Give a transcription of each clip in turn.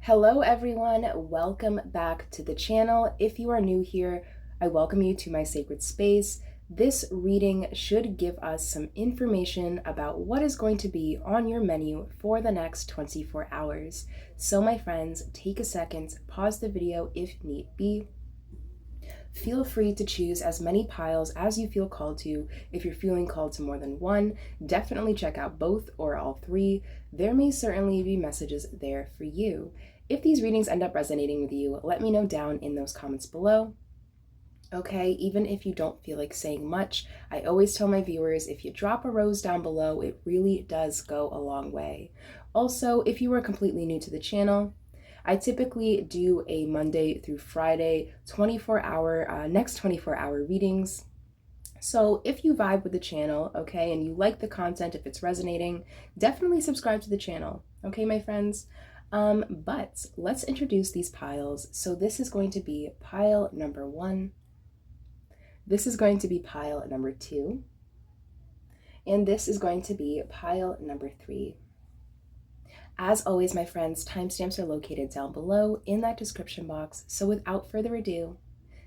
Hello everyone, welcome back to the channel. If you are new here, I welcome you to my sacred space. This reading should give us some information about what is going to be on your menu for the next 24 hours. So my friends, take a second, pause the video if need be. Feel free to choose as many piles as you feel called to. If you're feeling called to more than one, definitely check out both or all three. There may certainly be messages there for you. If these readings end up resonating with you, let me know down in those comments below. Okay, even if you don't feel like saying much, I always tell my viewers, if you drop a rose down below, it really does go a long way. Also, if you are completely new to the channel, I typically do a Monday through Friday 24-hour, 24-hour readings. So if you vibe with the channel, okay, and you like the content, if it's resonating, definitely subscribe to the channel, okay, my friends? But let's introduce these piles. So this is going to be pile number 1. This is going to be pile number 2. And this is going to be pile number 3. As always, my friends, timestamps are located down below in that description box. So without further ado,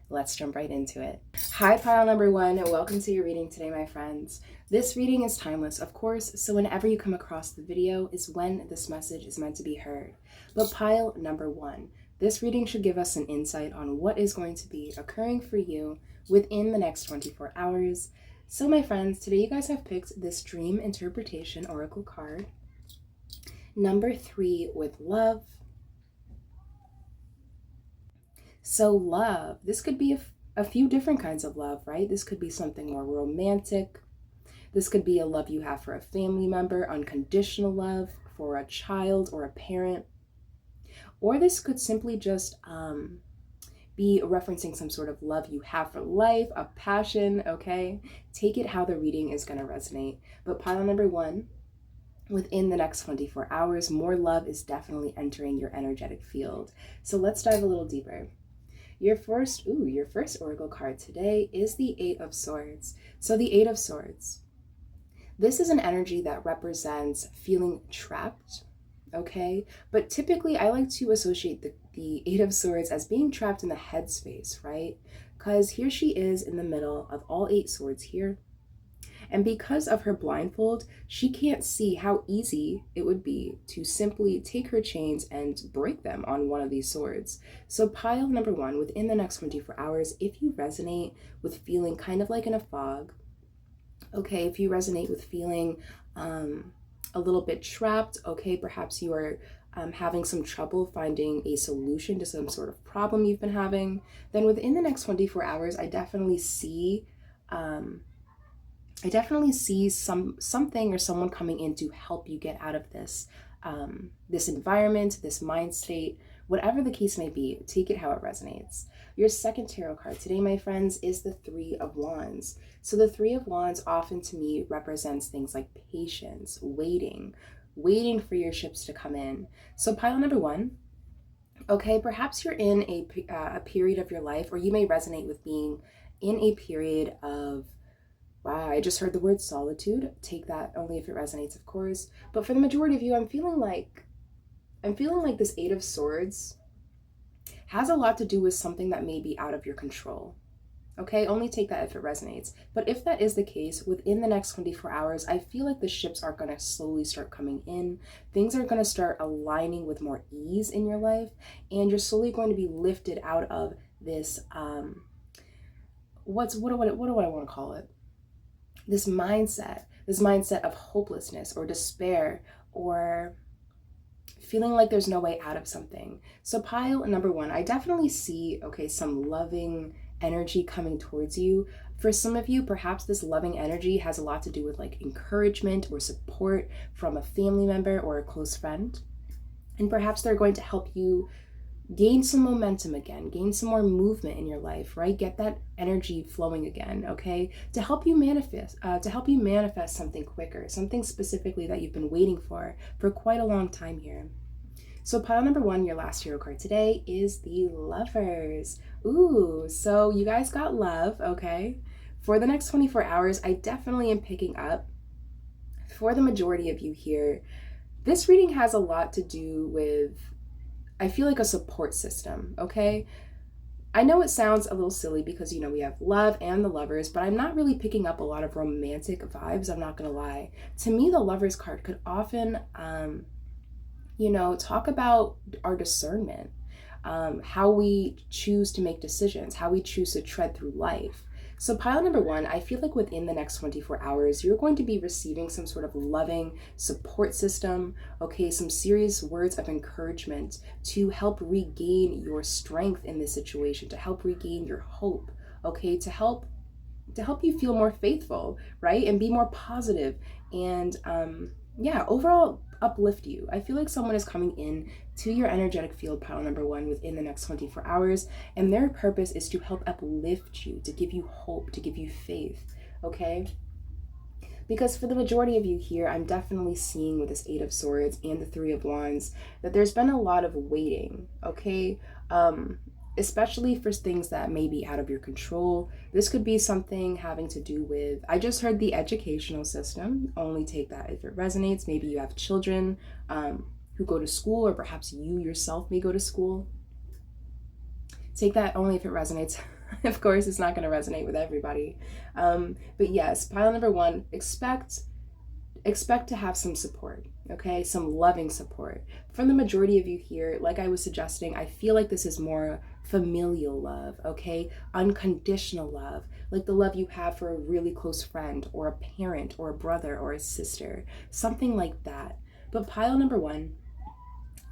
let's jump right into it. Hi, pile number 1. Welcome to your reading today, my friends. This reading is timeless, of course, so whenever you come across the video is when this message is meant to be heard. But pile number 1, this reading should give us an insight on what is going to be occurring for you within the next 24 hours. So my friends, today you guys have picked this Dream Interpretation Oracle card. Number 3 with love. So love, this could be a few different kinds of love, right? This could be something more romantic. This could be a love you have for a family member, unconditional love for a child or a parent. Or this could simply just be referencing some sort of love you have for life, a passion, okay? Take it how the reading is going to resonate. But pile number 1, within the next 24 hours, more love is definitely entering your energetic field. So let's dive a little deeper. Your first oracle card today is the 8 of Swords. So the 8 of Swords, this is an energy that represents feeling trapped, okay? But typically I like to associate the 8 of Swords as being trapped in the headspace, right? Because here she is in the middle of all 8 swords here. And because of her blindfold, she can't see how easy it would be to simply take her chains and break them on one of these swords. So pile number 1, within the next 24 hours, if you resonate with feeling kind of like in a fog, okay, if you resonate with feeling a little bit trapped, okay, perhaps you are having some trouble finding a solution to some sort of problem you've been having, then within the next 24 hours, I definitely see something or someone coming in to help you get out of this this environment, this mind state, whatever the case may be. Take it how it resonates. Your second tarot card today, my friends, is the 3 of Wands. So the 3 of Wands often to me represents things like patience, waiting for your ships to come in. So pile number 1, okay, perhaps you're in a period of your life, or you may resonate with being in a period of, wow, I just heard the word solitude. Take that only if it resonates, of course. But for the majority of you, I'm feeling like this 8 of Swords has a lot to do with something that may be out of your control. Okay, only take that if it resonates. But if that is the case, within the next 24 hours, I feel like the ships are going to slowly start coming in. Things are going to start aligning with more ease in your life, and you're slowly going to be lifted out of this, what do I want to call it? This mindset of hopelessness or despair, or feeling like there's no way out of something. So pile number 1, I definitely see, okay, some loving energy coming towards you. For some of you, perhaps this loving energy has a lot to do with like encouragement or support from a family member or a close friend. And perhaps they're going to help you gain some momentum again, gain some more movement in your life, right? Get that energy flowing again, okay? To help you manifest something quicker, something specifically that you've been waiting for quite a long time here. So pile number 1, your last tarot card today, is the Lovers. Ooh, so you guys got love, okay? For the next 24 hours, I definitely am picking up, for the majority of you here, this reading has a lot to do with I feel like a support system, okay? I know it sounds a little silly because, we have love and the lovers, but I'm not really picking up a lot of romantic vibes, I'm not gonna lie. To me, the lovers card could often, talk about our discernment, how we choose to make decisions, how we choose to tread through life. So pile number one, I feel like within the next 24 hours, you're going to be receiving some sort of loving support system, okay, some serious words of encouragement to help regain your strength in this situation, to help regain your hope, okay, to help you feel more faithful, right? And be more positive and overall uplift you. I feel like someone is coming in to your energetic field, pile number one, within the next 24 hours, and their purpose is to help uplift you, to give you hope, to give you faith, okay? Because for the majority of you here, I'm definitely seeing with this Eight of Swords and the Three of Wands that there's been a lot of waiting, okay? Especially for things that may be out of your control. This could be something having to do with, I just heard the educational system. Only take that if it resonates. Maybe you have children who go to school, or perhaps you yourself may go to school. Take that only if it resonates. Of course, it's not going to resonate with everybody. But yes, pile number one, expect to have some support, okay? Some loving support. From the majority of you here, like I was suggesting, I feel like this is more familial love, okay? Unconditional love, like the love you have for a really close friend or a parent or a brother or a sister, something like that. But pile number one,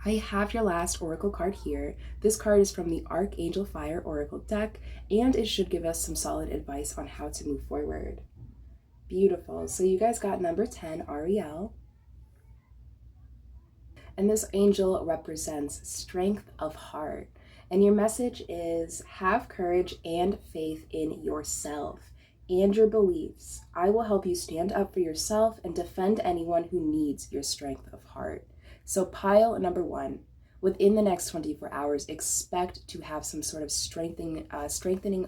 I have your last oracle card here. This card is from the Archangel Fire Oracle deck, and it should give us some solid advice on how to move forward. Beautiful. So you guys got number 10, Ariel. And this angel represents strength of heart. And your message is have courage and faith in yourself and your beliefs. I will help you stand up for yourself and defend anyone who needs your strength of heart. So pile number one, within the next 24 hours, expect to have some sort of strengthening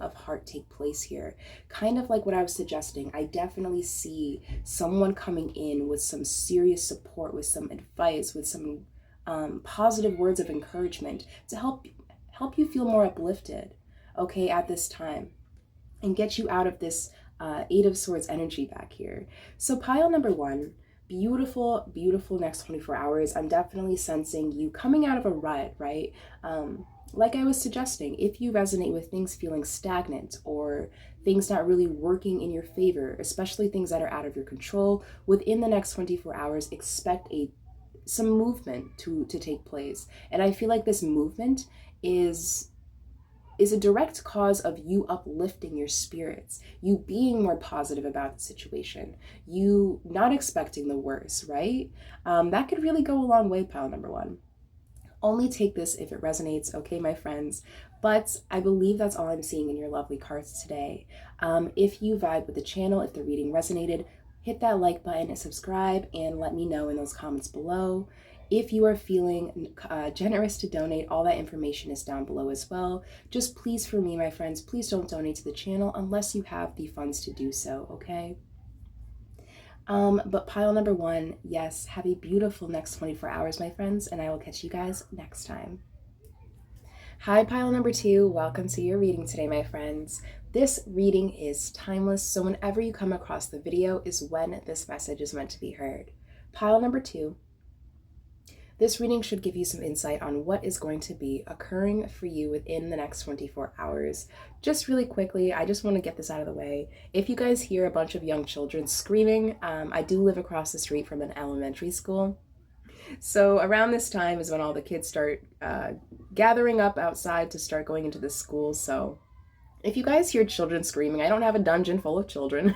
of heart take place here. Kind of like what I was suggesting. I definitely see someone coming in with some serious support, with some advice, with some positive words of encouragement to help you feel more uplifted, okay, at this time, and get you out of this Eight of Swords energy back here. So pile number one, beautiful, beautiful next 24 hours. I'm definitely sensing you coming out of a rut, right? Like I was suggesting, if you resonate with things feeling stagnant or things not really working in your favor, especially things that are out of your control, within the next 24 hours, expect some movement to take place. And I feel like this movement is a direct cause of you uplifting your spirits, you being more positive about the situation, you not expecting the worst, right? That could really go a long way, pile number one. Only take this if it resonates, okay, my friends? But I believe that's all I'm seeing in your lovely cards today. If you vibe with the channel, if the reading resonated, hit that like button and subscribe, and let me know in those comments below. If you are feeling generous to donate, all that information is down below as well. Just please, for me, my friends, please don't donate to the channel unless you have the funds to do so, okay? But pile number one, yes, have a beautiful next 24 hours, my friends, and I will catch you guys next time. Hi, pile number two, welcome to your reading today, my friends. This reading is timeless, so whenever you come across the video is when this message is meant to be heard. Pile number two, this reading should give you some insight on what is going to be occurring for you within the next 24 hours. Just really quickly, I just want to get this out of the way. If you guys hear a bunch of young children screaming, I do live across the street from an elementary school. So around this time is when all the kids start gathering up outside to start going into the school. So if you guys hear children screaming, I don't have a dungeon full of children.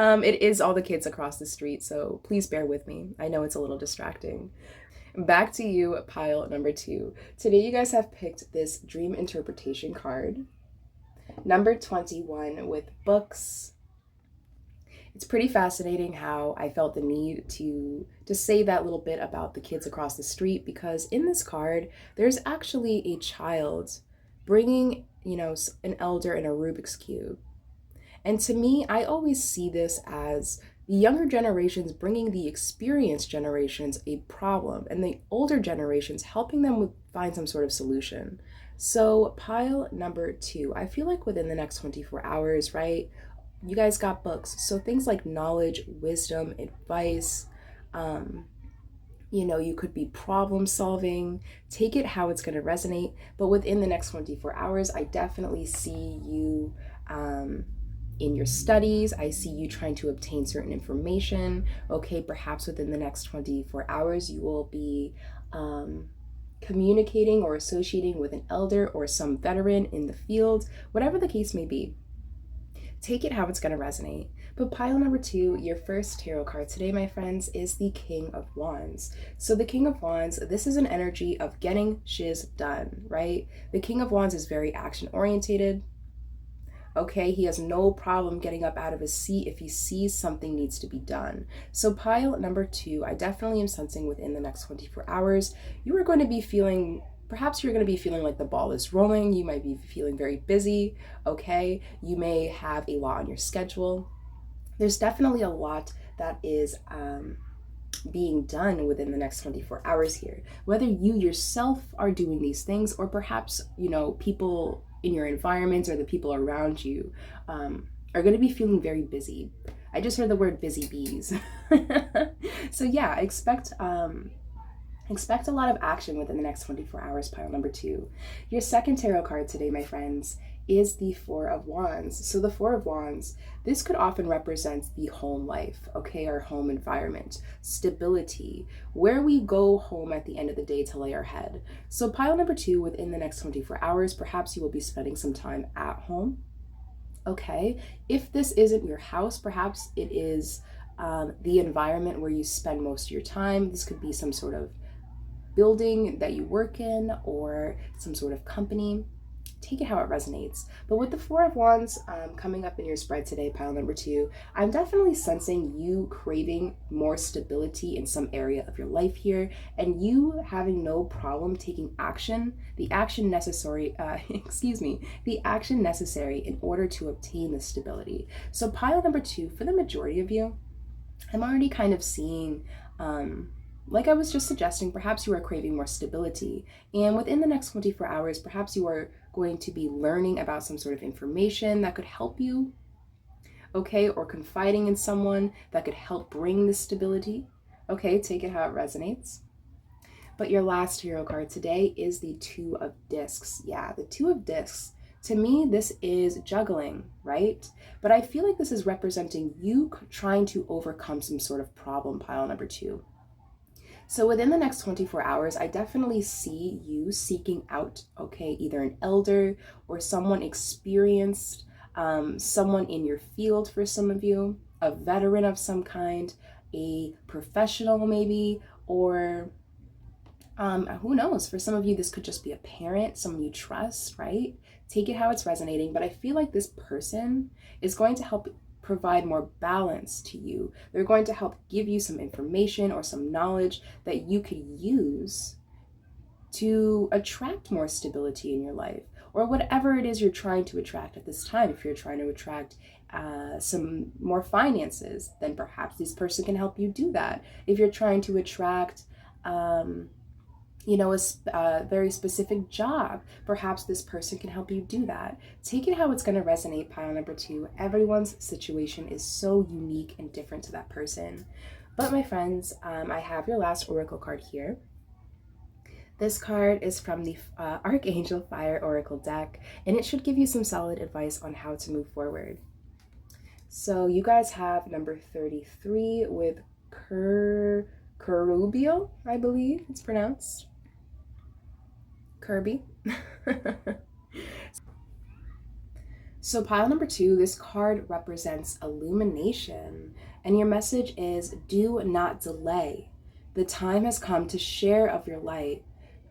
It is all the kids across the street, so please bear with me. I know it's a little distracting. Back to you, pile number two. Today you guys have picked this dream interpretation card, number 21, with books. It's pretty fascinating how I felt the need to say that little bit about the kids across the street, because in this card, there's actually a child bringing, an elder in a Rubik's Cube. And to me, I always see this as The younger generations bringing the experienced generations a problem, and the older generations helping them find some sort of solution. So pile number 2, I feel like within the next 24 hours, right? You guys got books. So things like knowledge, wisdom, advice, um, you could be problem solving. Take it how it's going to resonate. But within the next 24 hours, I definitely see you in your studies. I see you trying to obtain certain information. Okay, perhaps within the next 24 hours, you will be communicating or associating with an elder or some veteran in the field, whatever the case may be. Take it how it's going to resonate. But pile number 2, your first tarot card today, my friends, is the King of Wands. So the King of Wands, this is an energy of getting shiz done, right? The King of Wands is very action orientated. Okay, he has no problem getting up out of his seat if he sees something needs to be done. So pile number 2, I definitely am sensing within the next 24 hours, you are going to be feeling, perhaps you're going to be feeling like the ball is rolling. You might be feeling very busy, okay? You may have a lot on your schedule. There's definitely a lot that is being done within the next 24 hours here. Whether you yourself are doing these things or perhaps, people in your environment or the people around you are going to be feeling very busy. I just heard the word busy bees. So yeah, expect a lot of action within the next 24 hours, pile number 2. Your second tarot card today, my friends, is the Four of Wands. So the Four of Wands, this could often represent the home life, okay, our home environment, stability, where we go home at the end of the day to lay our head. So pile number 2, within the next 24 hours, perhaps you will be spending some time at home, okay? If this isn't your house, perhaps it is the environment where you spend most of your time. This could be some sort of building that you work in or some sort of company. Take it how it resonates. But with the Four of Wands coming up in your spread today, pile number 2, I'm definitely sensing you craving more stability in some area of your life here, and you having no problem taking action, the action necessary, the action necessary in order to obtain the stability. So pile number 2, for the majority of you, I'm already kind of seeing like I was just suggesting, perhaps you are craving more stability. And within the next 24 hours, perhaps you are going to be learning about some sort of information that could help you, okay? Or confiding in someone that could help bring this stability. Okay, take it how it resonates. But your last tarot card today is the Two of Discs. Yeah, the Two of Discs. To me, this is juggling, right? But I feel like this is representing you trying to overcome some sort of problem, pile number 2. So within the next 24 hours, I definitely see you seeking out, okay, either an elder or someone experienced, someone in your field for some of you, a veteran of some kind, a professional maybe, or who knows, for some of you, this could just be a parent, someone you trust, right? Take it how it's resonating. But I feel like this person is going to help provide more balance to you. They're going to help give you some information or some knowledge that you could use to attract more stability in your life, or whatever it is you're trying to attract at this time. If you're trying to attract some more finances, then perhaps this person can help you do that. If you're trying to attract a very specific job, perhaps this person can help you do that. Take it how it's going to resonate, pile number 2. Everyone's situation is so unique and different to that person. But my friends, I have your last oracle card here. This card is from the Archangel Fire Oracle deck, and it should give you some solid advice on how to move forward. So you guys have number 33 with Kerubio, I believe it's pronounced. Kirby. So pile number 2, this card represents illumination, and your message is do not delay. The time has come to share of your light.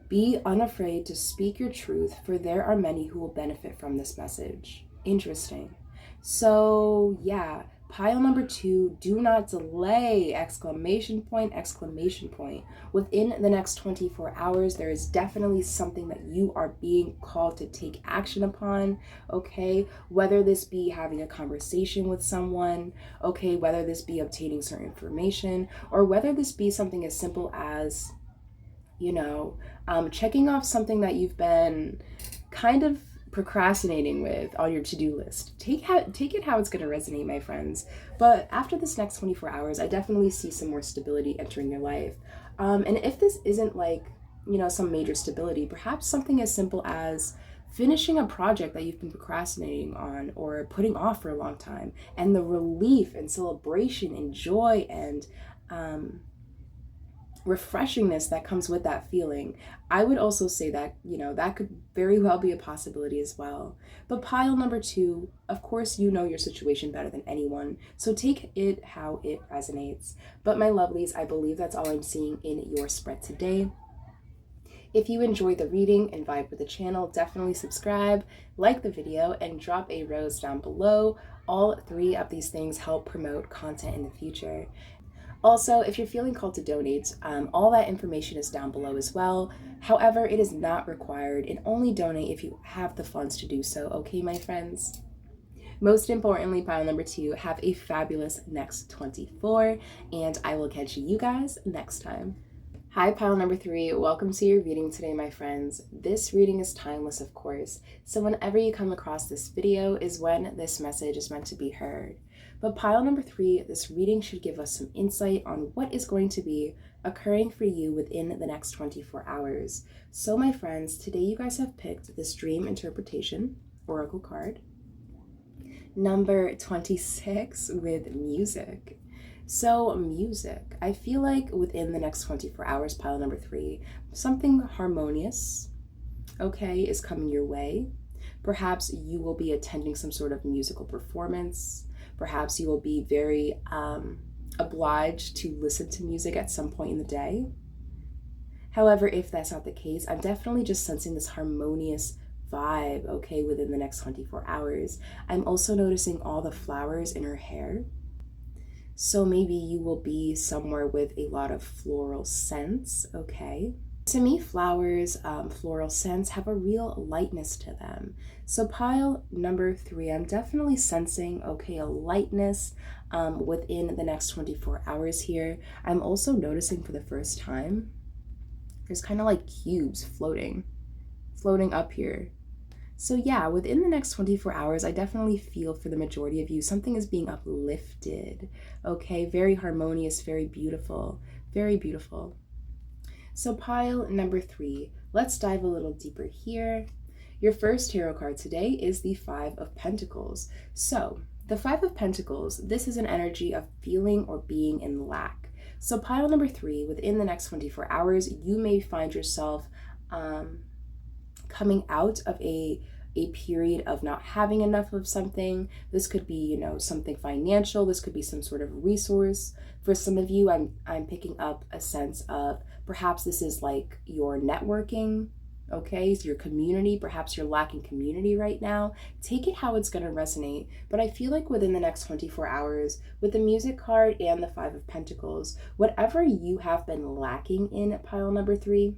Be unafraid to speak your truth, for there are many who will benefit from this message. Interesting. So yeah, Pile number 2, do not delay, exclamation point, exclamation point. Within the next 24 hours, there is definitely something that you are being called to take action upon, okay? Whether this be having a conversation with someone, okay? Whether this be obtaining certain information, or whether this be something as simple as, checking off something that you've been kind of procrastinating with on your to-do list. Take it how it's going to resonate, my friends. But after this next 24 hours, I definitely see some more stability entering your life. And if this isn't like, some major stability, perhaps something as simple as finishing a project that you've been procrastinating on or putting off for a long time, and the relief and celebration and joy and refreshingness that comes with that feeling. I would also say that, that could very well be a possibility as well. But pile number 2, of course, you know your situation better than anyone, so take it how it resonates. But my lovelies, I believe that's all I'm seeing in your spread today. If you enjoyed the reading and vibe with the channel, definitely subscribe, like the video, and drop a rose down below. All 3 of these things help promote content in the future. Also, if you're feeling called to donate, all that information is down below as well. However, it is not required, and only donate if you have the funds to do so, okay, my friends? Most importantly, pile number 2, have a fabulous next 24, and I will catch you guys next time. Hi, pile number 3. Welcome to your reading today, my friends. This reading is timeless, of course, so whenever you come across this video is when this message is meant to be heard. But pile number 3, this reading should give us some insight on what is going to be occurring for you within the next 24 hours. So my friends, today you guys have picked this Dream Interpretation Oracle card, number 26 with music. So music, I feel like within the next 24 hours, pile number 3, something harmonious, okay, is coming your way. Perhaps you will be attending some sort of musical performance. Perhaps you will be very obliged to listen to music at some point in the day. However, if that's not the case, I'm definitely just sensing this harmonious vibe, okay, within the next 24 hours. I'm also noticing all the flowers in her hair. So maybe you will be somewhere with a lot of floral scents, okay? To me, flowers, floral scents have a real lightness to them. So pile number 3, I'm definitely sensing, okay, a lightness within the next 24 hours here. I'm also noticing for the first time, there's kind of like cubes floating up here. So yeah, within the next 24 hours, I definitely feel for the majority of you, something is being uplifted, okay? Very harmonious, very beautiful, very beautiful. So pile number 3, let's dive a little deeper here. Your first tarot card today is the 5 of Pentacles. So the 5 of Pentacles, this is an energy of feeling or being in lack. So pile number 3, within the next 24 hours, you may find yourself coming out of a period of not having enough of something. This could be, something financial. This could be some sort of resource. For some of you, I'm picking up a sense of perhaps this is like your networking, okay? So your community, perhaps you're lacking community right now. Take it how it's going to resonate. But I feel like within the next 24 hours, with the music card and the 5 of Pentacles, whatever you have been lacking in pile number 3,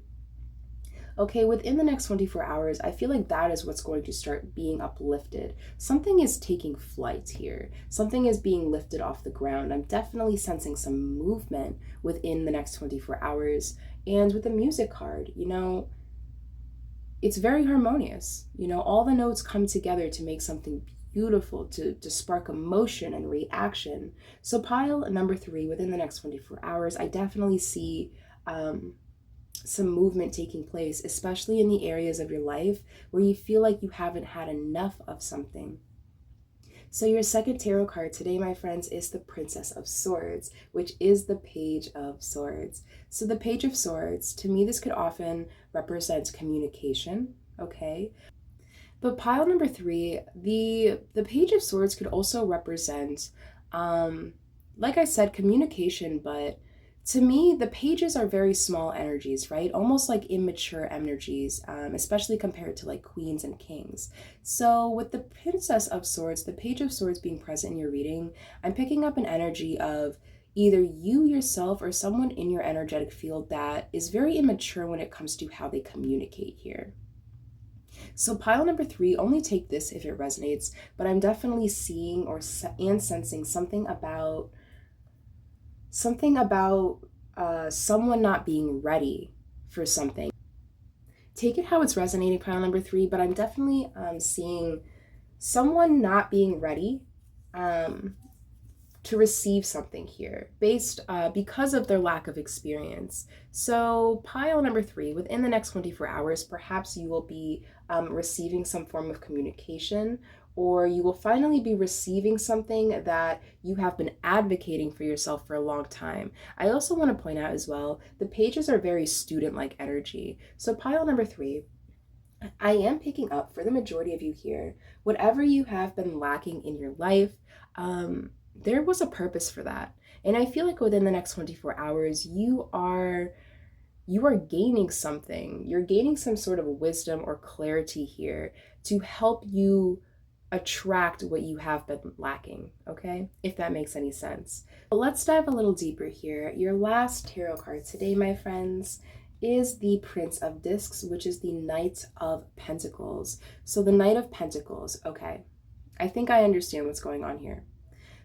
okay, within the next 24 hours, I feel like that is what's going to start being uplifted. Something is taking flight here. Something is being lifted off the ground. I'm definitely sensing some movement within the next 24 hours. And with the music card, it's very harmonious. All the notes come together to make something beautiful, to spark emotion and reaction. So pile number 3, within the next 24 hours, I definitely see some movement taking place, especially in the areas of your life where you feel like you haven't had enough of something. So your second tarot card today, my friends, is the Princess of Swords, which is the Page of Swords. So the Page of Swords, to me, this could often represent communication, okay? But pile number 3, the Page of Swords could also represent, like I said, communication, but To me, the pages are very small energies, right? Almost like immature energies, especially compared to like queens and kings. So with the Princess of Swords, the Page of Swords being present in your reading, I'm picking up an energy of either you yourself or someone in your energetic field that is very immature when it comes to how they communicate here. So pile number 3, only take this if it resonates, but I'm definitely seeing and sensing something about someone not being ready for something. Take it how it's resonating, pile number 3, but I'm definitely seeing someone not being ready to receive something here because of their lack of experience. So pile number 3, within the next 24 hours, perhaps you will be receiving some form of communication, or you will finally be receiving something that you have been advocating for yourself for a long time. I also want to point out as well, the pages are very student-like energy. So pile number 3, I am picking up for the majority of you here, whatever you have been lacking in your life, there was a purpose for that. And I feel like within the next 24 hours, you are gaining something. You're gaining some sort of wisdom or clarity here to help you attract what you have been lacking, okay? If that makes any sense. But let's dive a little deeper here. Your last tarot card today, my friends, is the Prince of Discs, which is the Knight of Pentacles. So the Knight of Pentacles, okay, I think I understand what's going on here.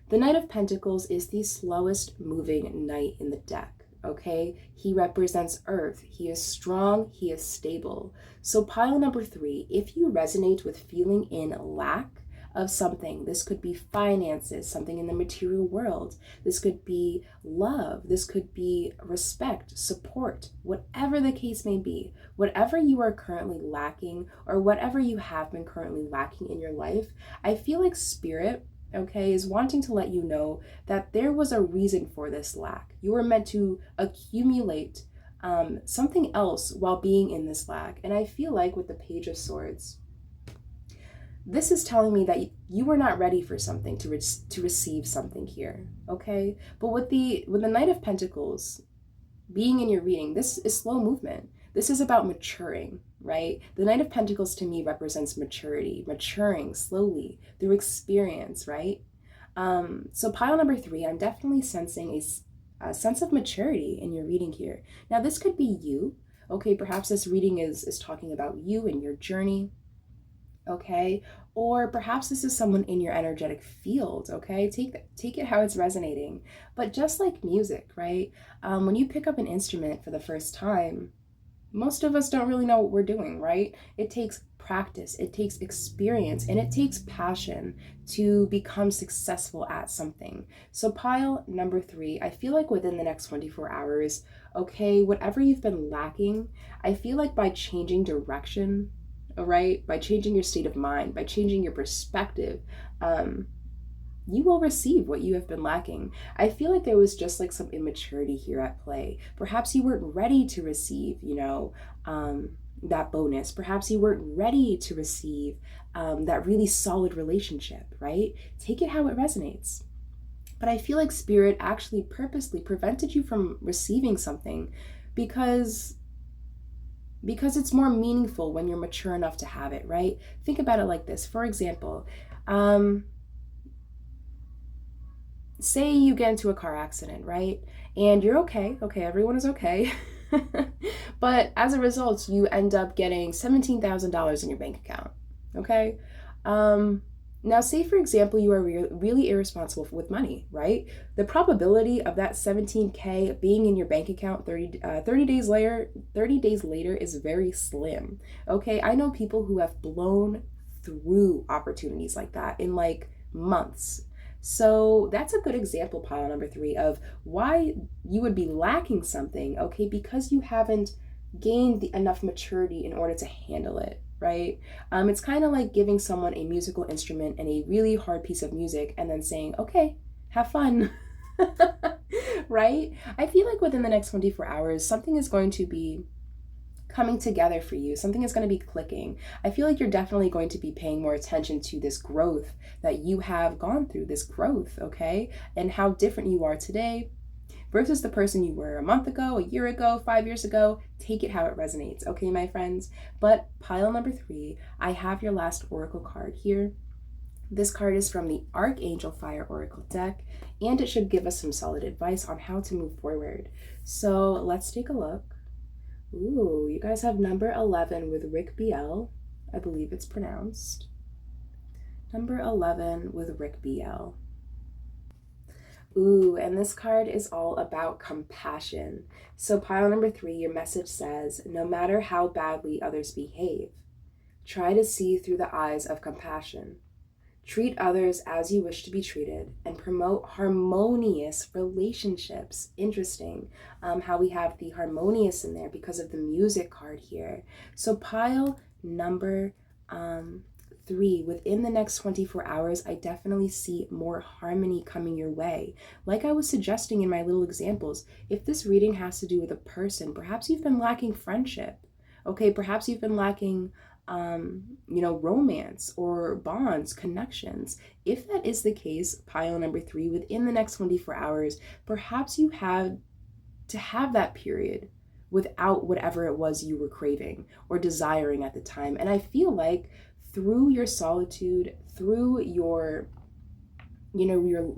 The Knight of Pentacles is the slowest moving knight in the deck, okay? He represents Earth. He is strong. He is stable. So pile number 3, if you resonate with feeling in lack of something, this could be finances, something in the material world. This could be love. This could be respect, support, whatever the case may be. Whatever you are currently lacking or whatever you have been currently lacking in your life, I feel like Spirit, okay, is wanting to let you know that there was a reason for this lack. You were meant to accumulate something else while being in this lack. And I feel like with the Page of Swords, this is telling me that you were not ready for something to receive something here, okay? But with the Knight of Pentacles being in your reading, this is slow movement. This is about maturing, right? The Knight of Pentacles to me represents maturity, maturing slowly through experience, right? So pile number 3, I'm definitely sensing a sense of maturity in your reading here. Now this could be you, okay? Perhaps this reading is talking about you and your journey, okay? Or perhaps this is someone in your energetic field, okay? Take it how it's resonating. But just like music, right? When you pick up an instrument for the first time, most of us don't really know what we're doing, right? It takes practice, it takes experience, and it takes passion to become successful at something. So pile number 3, I feel like within the next 24 hours, okay, whatever you've been lacking, I feel like by changing direction, all right, by changing your state of mind, by changing your perspective, you will receive what you have been lacking. I feel like there was just like some immaturity here at play. Perhaps you weren't ready to receive, that bonus. Perhaps you weren't ready to receive that really solid relationship, right? Take it how it resonates. But I feel like Spirit actually purposely prevented you from receiving something because it's more meaningful when you're mature enough to have it, right? Think about it like this. For example, say you get into a car accident, right? And you're okay, everyone is okay. But as a result, you end up getting $17,000 in your bank account, okay? Now, say, for example, you are really irresponsible with money, right? The probability of that $17K being in your bank account 30 days later is very slim, okay? I know people who have blown through opportunities like that in like months. So that's a good example, pile number 3, of why you would be lacking something, okay? Because you haven't gained enough maturity in order to handle it, right? It's kind of like giving someone a musical instrument and a really hard piece of music and then saying, okay, have fun, right? I feel like within the next 24 hours, something is going to be coming together for you. Something is going to be clicking. I feel like you're definitely going to be paying more attention to this growth that you have gone through, this growth, okay? And how different you are today versus the person you were a month ago, a year ago, 5 years ago. Take it how it resonates, okay, my friends? But pile number 3, I have your last oracle card here. This card is from the Archangel Fire Oracle deck, and it should give us some solid advice on how to move forward. So let's take a look. Ooh, you guys have number 11 with Rick BL, I believe it's pronounced. Number 11 with Rick BL. Ooh, and this card is all about compassion. So pile number 3, your message says, no matter how badly others behave, try to see through the eyes of compassion. Treat others as you wish to be treated and promote harmonious relationships. Interesting how we have the harmonious in there because of the music card here. So pile number 3, within the next 24 hours, I definitely see more harmony coming your way. Like I was suggesting in my little examples, if this reading has to do with a person, perhaps you've been lacking friendship. Okay, perhaps you've been lacking romance or bonds, connections. If that is the case, pile number 3, within the next 24 hours, perhaps you have to have that period without whatever it was you were craving or desiring at the time. And I feel like through your solitude, through your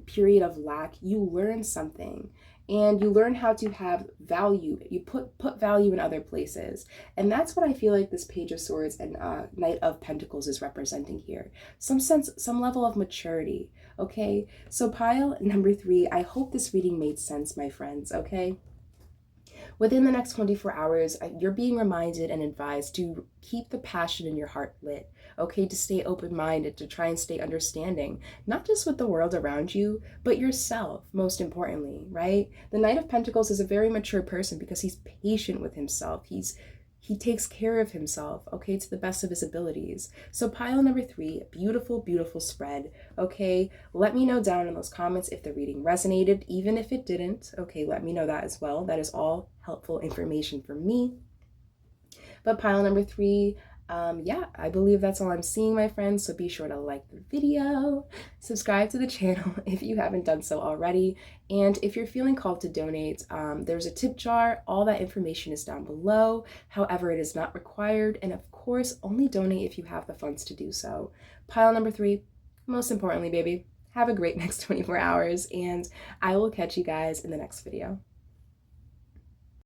period of lack, you learn something. And you learn how to have value. You put value in other places. And that's what I feel like this Page of Swords and Knight of Pentacles is representing here. Some level of maturity, okay? So pile number 3, I hope this reading made sense, my friends, okay? Within the next 24 hours, you're being reminded and advised to keep the passion in your heart lit, okay? To stay open-minded, to try and stay understanding, not just with the world around you, but yourself, most importantly, right? The Knight of Pentacles is a very mature person because he's patient with himself. He takes care of himself, okay, to the best of his abilities. So pile number 3, beautiful, beautiful spread, okay? Let me know down in those comments if the reading resonated, even if it didn't, okay? Let me know that as well. That is all helpful information for me. But pile number 3, yeah, I believe that's all I'm seeing, my friends. So be sure to like the video, subscribe to the channel if you haven't done so already. And if you're feeling called to donate, there's a tip jar. All that information is down below. However, it is not required. And of course, only donate if you have the funds to do so. Pile number 3, most importantly, baby, have a great next 24 hours. And I will catch you guys in the next video.